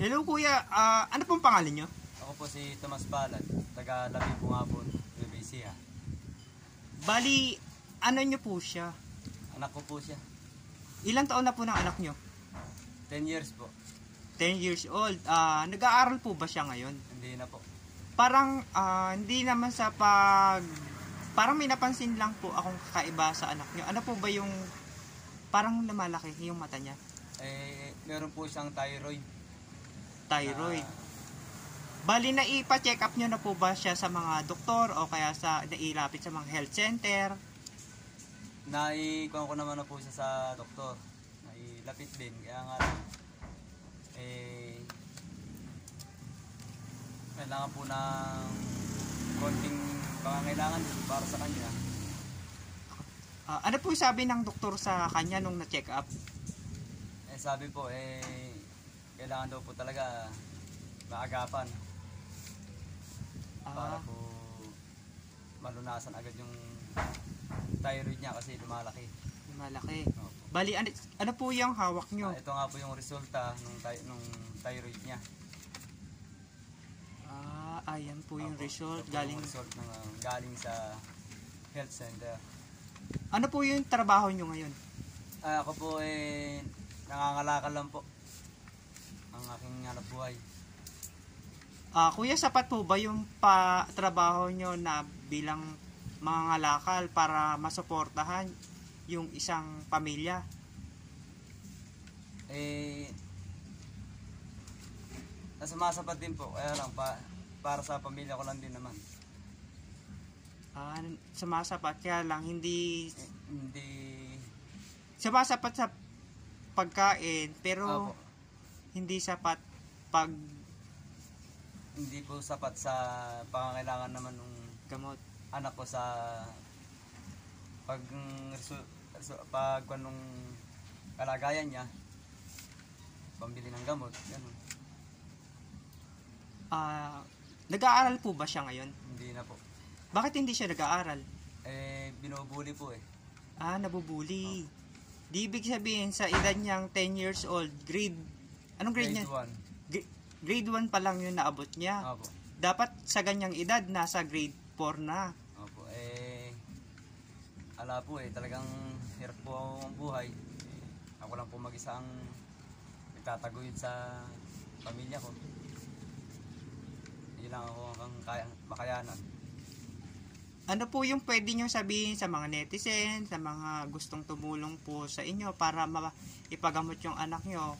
Hello kuya, ano pong pangalan nyo? Ako po si Tomas Palad, taga Labi po nga po, Nueva Bali, ano nyo po siya? Anak ko po siya. Ilang taon na po ng anak nyo? 10 years po. 10 years old. Nag-aaral po ba siya ngayon? Hindi na po. Parang hindi naman parang may napansin lang po akong kakaiba sa anak nyo. Ano po ba yung parang lumalaki yung mata niya? Meron po siyang thyroid. Thyroid. Bali, naipa-check up nyo na po ba siya sa mga doktor o kaya nailapit sa mga health center? Naikuha ko naman na po siya sa doktor. Nailapit din. Kaya nga lang, kailangan po ng konting pangangailangan para sa kanya. Ano po sabi ng doktor sa kanya nung na-check up? Sabi po, kailangan daw po talaga maagapan para po malunasan agad yung thyroid niya kasi lumalaki. Lumalaki. Bali, ano po yung hawak nyo? Ito nga po yung resulta nung thyroid niya. Ayan po yung result. Galing sa health center. Ano po yung trabaho nyo ngayon? Ako po nangangalakal lang po ang aking hanap buhay. Kuya, sapat po ba yung trabaho nyo na bilang mangangalakal para masuportahan yung isang pamilya? Sumasapat din po, kaya lang para sa pamilya ko lang din naman. Sumasapat, kaya lang hindi hindi sumasapat sa pagkain, pero Opo. hindi sapat hindi po sapat sa pangangailangan naman ng gamot. anak ko sa nung kalagayan niya, pambili ng gamot, ganun. Nag-aaral po ba siya ngayon? Hindi na po. Bakit hindi siya nag-aaral? Binubuli po Nabubuli. Di ibig sabihin sa edad niyang 10 years old, anong grade niya? Grade 1 pa lang yung naabot niya. Opo. Dapat sa ganyang edad, nasa grade 4 na. Opo. Ala po talagang hirap po ang buhay. Ako lang po mag-isa ang nagtataguyod sa pamilya ko. Hindi lang ako ang makayanan. Ano po yung pwede nyo sabihin sa mga netizen, sa mga gustong tumulong po sa inyo para ipagamot yung anak nyo?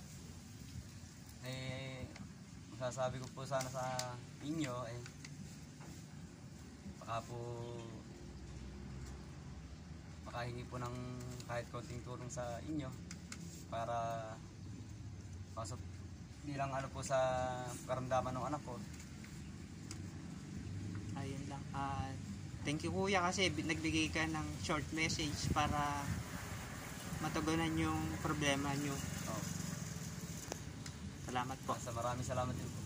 Masasabi ko po sana sa inyo, baka po makahingi po ng kahit konting tulong sa inyo para bilang ano po sa karamdaman ng anak ko. Ayun lang. Thank you kuya kasi nagbigay ka ng short message para matugunan yung problema nyo. Oh. Salamat po. Maraming salamat din po.